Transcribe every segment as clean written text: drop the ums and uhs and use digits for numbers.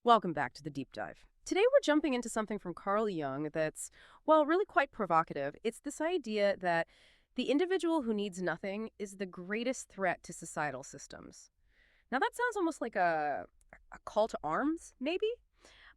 Welcome back to the deep dive. Today we're jumping into something from Carl Jung that's, well, really quite provocative. It's this idea that the individual who needs nothing is the greatest threat to societal systems. Now that sounds almost like a call to arms, maybe?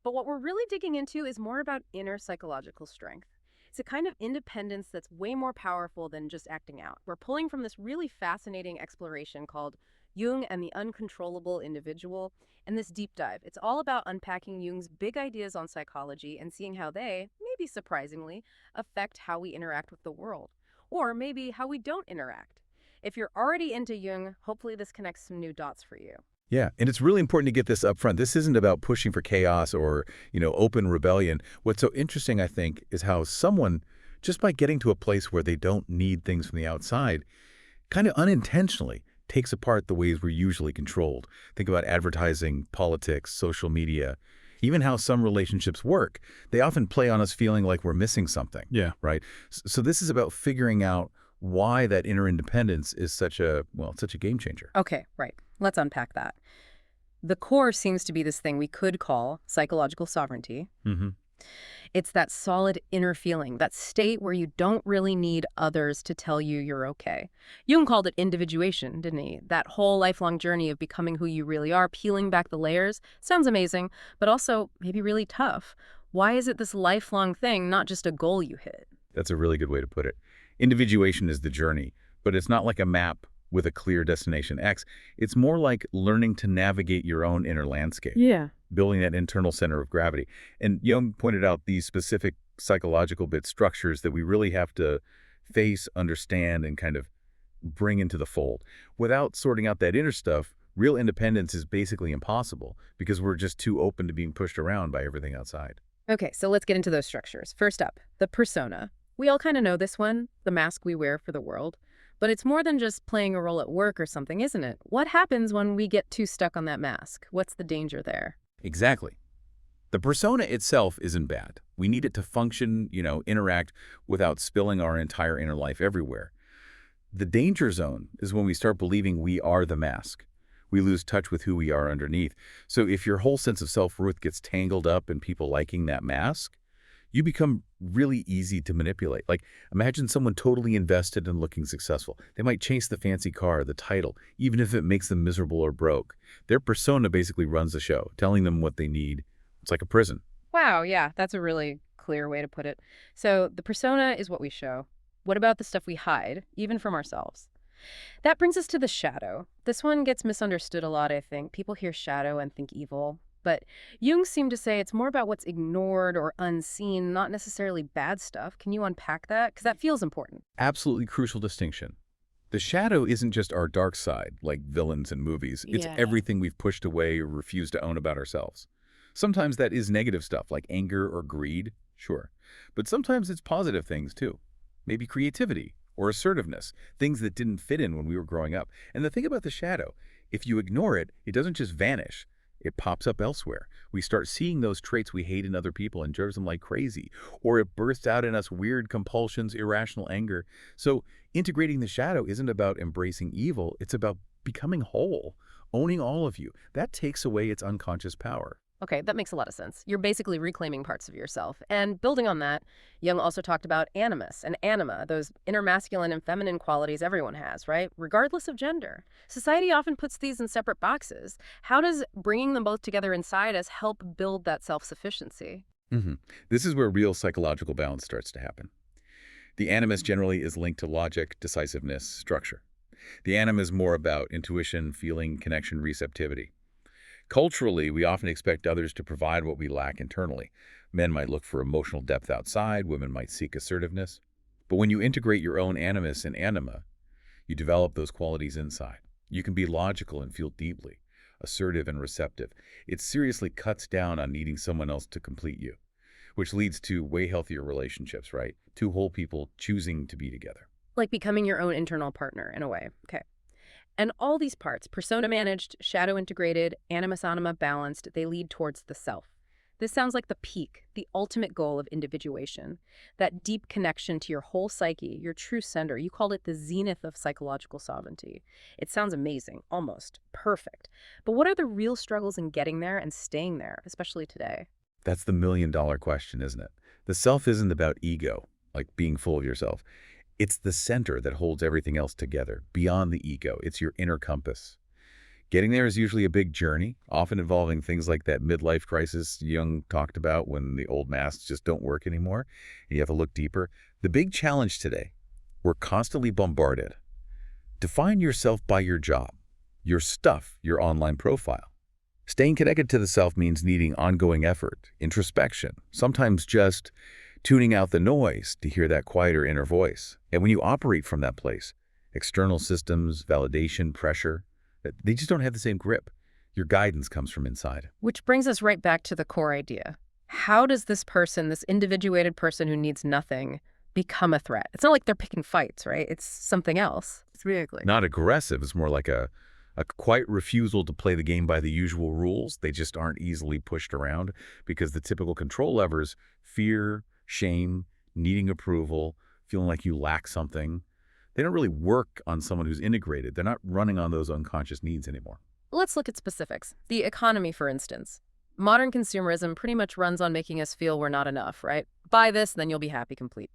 But what we're really digging into is more about inner psychological strength. It's a kind of independence that's way more powerful than just acting out. We're pulling from this really fascinating exploration called Jung and the Uncontrollable Individual. And this deep dive, it's all about unpacking Jung's big ideas on psychology and seeing how they, maybe surprisingly, affect how we interact with the world. Or maybe how we don't interact. If you're already into Jung, hopefully this connects some new dots for you. Yeah, and it's really important to get this up front. This isn't about pushing for chaos or, open rebellion. What's so interesting, I think, is how someone, just by getting to a place where they don't need things from the outside, kind of unintentionally takes apart the ways we're usually controlled. Think about advertising, politics, social media, even how some relationships work. They often play on us feeling like we're missing something. Yeah. Right? So this is about figuring out why that inner independence is such a game changer. Okay, right. Let's unpack that. The core seems to be this thing we could call psychological sovereignty. Mm-hmm. It's that solid inner feeling, that state where you don't really need others to tell you you're okay. Jung called it individuation, didn't he? That whole lifelong journey of becoming who you really are, peeling back the layers. Sounds amazing, but also maybe really tough. Why is it this lifelong thing, not just a goal you hit? That's a really good way to put it. Individuation is the journey, but it's not like a map with a clear destination X. It's more like learning to navigate your own inner landscape. Yeah. Building that internal center of gravity. And Jung pointed out these specific psychological bit structures that we really have to face, understand, and kind of bring into the fold. Without sorting out that inner stuff, real independence is basically impossible because we're just too open to being pushed around by everything outside. Okay, so let's get into those structures. First up, the persona. We all kind of know this one, the mask we wear for the world. But it's more than just playing a role at work or something, isn't it? What happens when we get too stuck on that mask? What's the danger there? Exactly. The persona itself isn't bad. We need it to function, interact without spilling our entire inner life everywhere. The danger zone is when we start believing we are the mask. We lose touch with who we are underneath. So if your whole sense of self-worth gets tangled up in people liking that mask, you become really easy to manipulate. Like, imagine someone totally invested in looking successful. They might chase the fancy car, the title, even if it makes them miserable or broke. Their persona basically runs the show, telling them what they need. It's like a prison. Wow, yeah, that's a really clear way to put it. So the persona is what we show. What about the stuff we hide, even from ourselves? That brings us to the shadow. This one gets misunderstood a lot, I think. People hear shadow and think evil. But Jung seemed to say it's more about what's ignored or unseen, not necessarily bad stuff. Can you unpack that? Because that feels important. Absolutely crucial distinction. The shadow isn't just our dark side, like villains in movies. It's Yeah. everything we've pushed away or refused to own about ourselves. Sometimes that is negative stuff, like anger or greed, sure. But sometimes it's positive things, too. Maybe creativity or assertiveness, things that didn't fit in when we were growing up. And the thing about the shadow, if you ignore it, it doesn't just vanish. It pops up elsewhere. We start seeing those traits we hate in other people and judge them like crazy. Or it bursts out in us weird compulsions, irrational anger. So integrating the shadow isn't about embracing evil. It's about becoming whole, owning all of you. That takes away its unconscious power. Okay, that makes a lot of sense. You're basically reclaiming parts of yourself. And building on that, Jung also talked about animus and anima, those inner masculine and feminine qualities everyone has, right? Regardless of gender. Society often puts these in separate boxes. How does bringing them both together inside us help build that self-sufficiency? This is where real psychological balance starts to happen. The animus generally is linked to logic, decisiveness, structure. The anima is more about intuition, feeling, connection, receptivity. Culturally, we often expect others to provide what we lack internally. Men might look for emotional depth outside, women might seek assertiveness. But when you integrate your own animus and anima, you develop those qualities inside. You can be logical and feel deeply, assertive and receptive. It seriously cuts down on needing someone else to complete you, which leads to way healthier relationships, right? Two whole people choosing to be together. Like becoming your own internal partner, in a way. Okay. And all these parts, persona managed, shadow integrated, animus anima balanced, they lead towards the self. This sounds like the peak, the ultimate goal of individuation. That deep connection to your whole psyche, your true center. You called it the zenith of psychological sovereignty. It sounds amazing, almost perfect. But what are the real struggles in getting there and staying there, especially today? That's the million-dollar question, isn't it? The self isn't about ego, like being full of yourself. It's the center that holds everything else together, beyond the ego. It's your inner compass. Getting there is usually a big journey, often involving things like that midlife crisis Jung talked about when the old masks just don't work anymore, and you have to look deeper. The big challenge today, we're constantly bombarded. Define yourself by your job, your stuff, your online profile. Staying connected to the self means needing ongoing effort, introspection, sometimes just tuning out the noise to hear that quieter inner voice. And when you operate from that place, external systems, validation, pressure, they just don't have the same grip. Your guidance comes from inside. Which brings us right back to the core idea. How does this person, this individuated person who needs nothing, become a threat? It's not like they're picking fights, right? It's something else. It's Not aggressive. It's more like a quiet refusal to play the game by the usual rules. They just aren't easily pushed around because the typical control levers, fear, shame, needing approval, feeling like you lack something, they don't really work on someone who's integrated. They're not running on those unconscious needs anymore. Let's look at specifics. The economy, for instance. Modern consumerism pretty much runs on making us feel we're not enough, right? Buy this, then you'll be happy complete.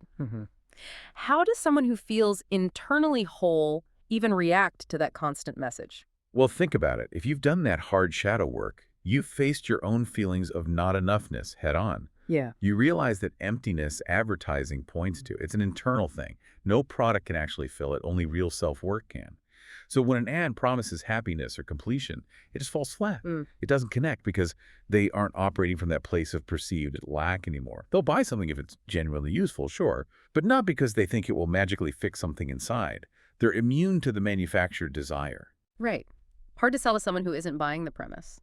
How does someone who feels internally whole even react to that constant message? Well, think about it. If you've done that hard shadow work, you've faced your own feelings of not enoughness head on. Yeah. You realize that emptiness advertising points to, it's an internal thing. No product can actually fill it, only real self-work can. So when an ad promises happiness or completion, it just falls flat. It doesn't connect because they aren't operating from that place of perceived lack anymore. They'll buy something if it's genuinely useful, sure, but not because they think it will magically fix something inside. They're immune to the manufactured desire. Right. Hard to sell to someone who isn't buying the premise.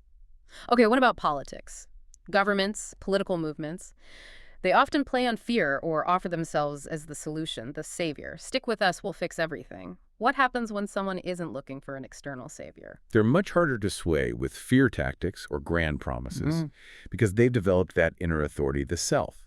Okay, what about politics? Governments, political movements, they often play on fear or offer themselves as the solution, the savior. Stick with us, we'll fix everything. What happens when someone isn't looking for an external savior? They're much harder to sway with fear tactics or grand promises because they've developed that inner authority, the self.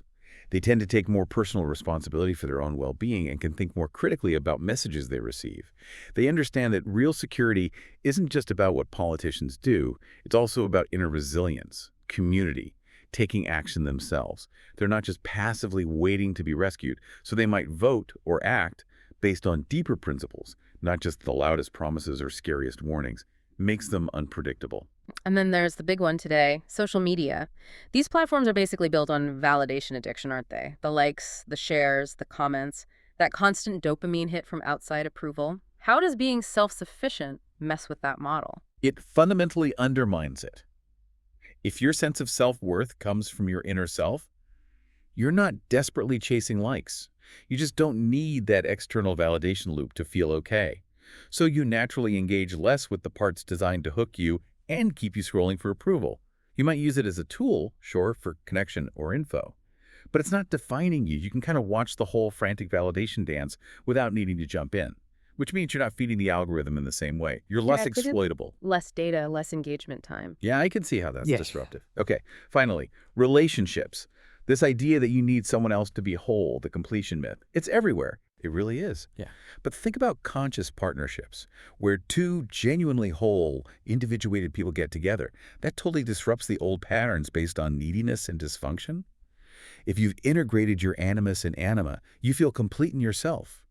They tend to take more personal responsibility for their own well-being and can think more critically about messages they receive. They understand that real security isn't just about what politicians do, it's also about inner resilience, community, taking action themselves. They're not just passively waiting to be rescued, so they might vote or act based on deeper principles, not just the loudest promises or scariest warnings. Makes them unpredictable. And then there's the big one today, social media. These platforms are basically built on validation addiction, aren't they? The likes, the shares, the comments, that constant dopamine hit from outside approval. How does being self-sufficient mess with that model? It fundamentally undermines it. If your sense of self-worth comes from your inner self, you're not desperately chasing likes. You just don't need that external validation loop to feel okay. So you naturally engage less with the parts designed to hook you and keep you scrolling for approval. You might use it as a tool, sure, for connection or info. But it's not defining you. You can kind of watch the whole frantic validation dance without needing to jump in, which means you're not feeding the algorithm in the same way. You're less exploitable. Less data, less engagement time. Yeah, I can see how that's disruptive. Okay, finally, relationships. This idea that you need someone else to be whole, the completion myth, it's everywhere. It really is. Yeah. But think about conscious partnerships, where two genuinely whole, individuated people get together. That totally disrupts the old patterns based on neediness and dysfunction. If you've integrated your animus and anima, you feel complete in yourself.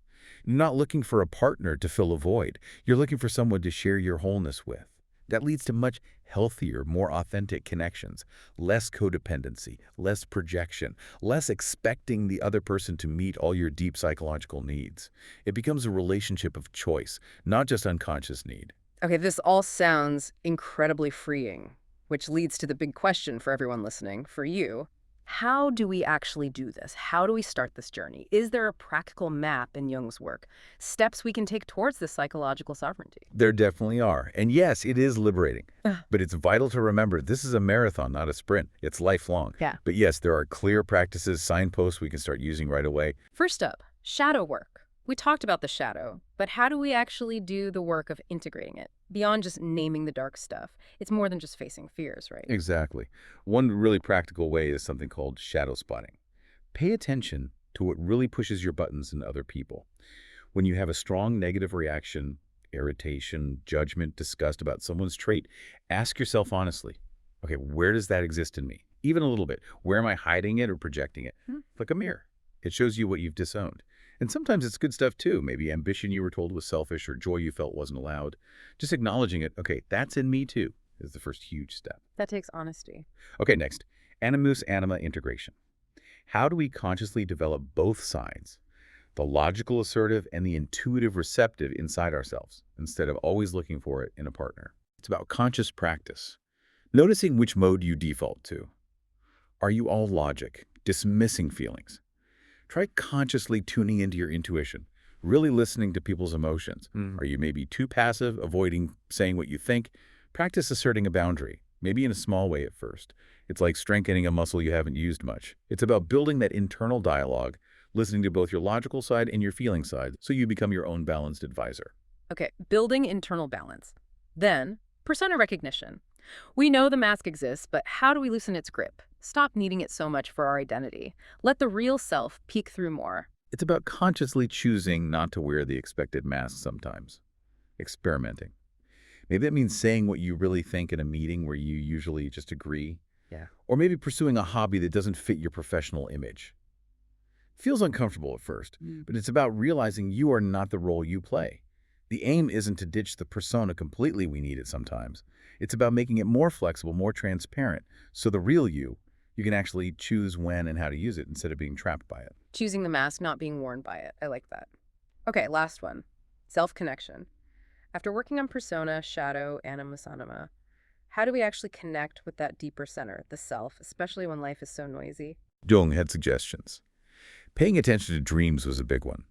You're not looking for a partner to fill a void. You're looking for someone to share your wholeness with. That leads to much healthier, more authentic connections, less codependency, less projection, less expecting the other person to meet all your deep psychological needs. It becomes a relationship of choice, not just unconscious need. Okay, this all sounds incredibly freeing, which leads to the big question for everyone listening, for you. How do we actually do this? How do we start this journey? Is there a practical map in Jung's work? Steps we can take towards this psychological sovereignty? There definitely are. And yes, it is liberating. But it's vital to remember this is a marathon, not a sprint. It's lifelong. Yeah. But yes, there are clear practices, signposts we can start using right away. First up, shadow work. We talked about the shadow, but how do we actually do the work of integrating it? beyond just naming the dark stuff. It's more than just facing fears, right? Exactly. One really practical way is something called shadow spotting. Pay attention to what really pushes your buttons in other people. When you have a strong negative reaction, irritation, judgment, disgust about someone's trait, ask yourself honestly, okay, where does that exist in me? Even a little bit. Where am I hiding it or projecting it? Hmm. Like a mirror. It shows you what you've disowned. And sometimes it's good stuff too. Maybe ambition you were told was selfish or joy you felt wasn't allowed. Just acknowledging it, okay, that's in me too, is the first huge step. That takes honesty. Okay, next, animus-anima integration. How do we consciously develop both sides, the logical assertive and the intuitive receptive inside ourselves, instead of always looking for it in a partner? It's about conscious practice, noticing which mode you default to. Are you all logic, dismissing feelings? Try consciously tuning into your intuition, really listening to people's emotions. Are you maybe too passive, avoiding saying what you think? Practice asserting a boundary, maybe in a small way at first. It's like strengthening a muscle you haven't used much. It's about building that internal dialogue, listening to both your logical side and your feeling side, so you become your own balanced advisor. Okay, building internal balance. Then, persona recognition. We know the mask exists, but how do we loosen its grip? Stop needing it so much for our identity. Let the real self peek through more. It's about consciously choosing not to wear the expected mask sometimes. Experimenting. Maybe that means saying what you really think in a meeting where you usually just agree. Yeah. Or maybe pursuing a hobby that doesn't fit your professional image. Feels uncomfortable at first, but it's about realizing you are not the role you play. The aim isn't to ditch the persona completely we need it sometimes. It's about making it more flexible, more transparent, so the real you can actually choose when and how to use it instead of being trapped by it. Choosing the mask, not being worn by it. I like that. Okay, last one. Self-connection. After working on persona, shadow, animus anima, how do we actually connect with that deeper center, the self, especially when life is so noisy? Jung had suggestions. Paying attention to dreams was a big one.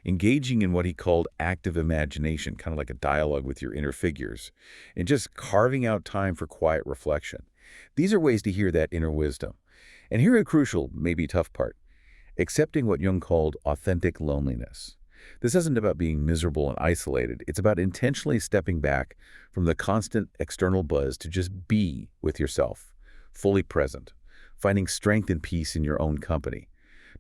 Engaging in what he called active imagination, kind of like a dialogue with your inner figures, and just carving out time for quiet reflection. These are ways to hear that inner wisdom. And here a crucial, maybe tough part, accepting what Jung called authentic loneliness. This isn't about being miserable and isolated. It's about intentionally stepping back from the constant external buzz to just be with yourself, fully present, finding strength and peace in your own company.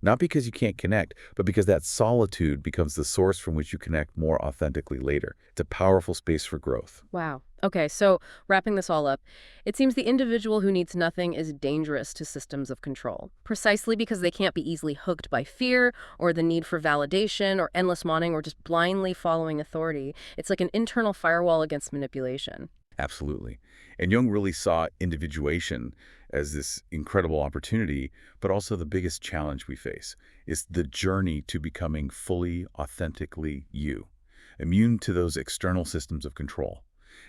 Not because you can't connect, but because that solitude becomes the source from which you connect more authentically later. It's a powerful space for growth. Wow. Okay, so wrapping this all up, it seems the individual who needs nothing is dangerous to systems of control, precisely because they can't be easily hooked by fear or the need for validation or endless mourning or just blindly following authority. It's like an internal firewall against manipulation. Absolutely. And Jung really saw individuation as this incredible opportunity, but also the biggest challenge we face is the journey to becoming fully, authentically you, immune to those external systems of control.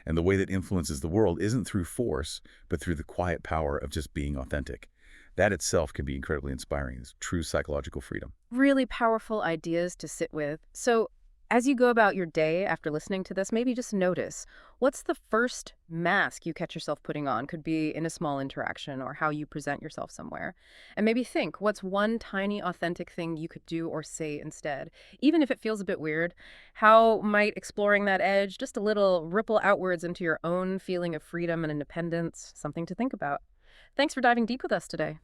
And the way that influences the world isn't through force, but through the quiet power of just being authentic. That itself can be incredibly inspiring. It's true psychological freedom. Really powerful ideas to sit with. So, as you go about your day after listening to this, maybe just notice what's the first mask you catch yourself putting on? Could be in a small interaction or how you present yourself somewhere. And maybe think what's one tiny authentic thing you could do or say instead? Even if it feels a bit weird, how might exploring that edge just a little ripple outwards into your own feeling of freedom and independence? Something to think about. Thanks for diving deep with us today.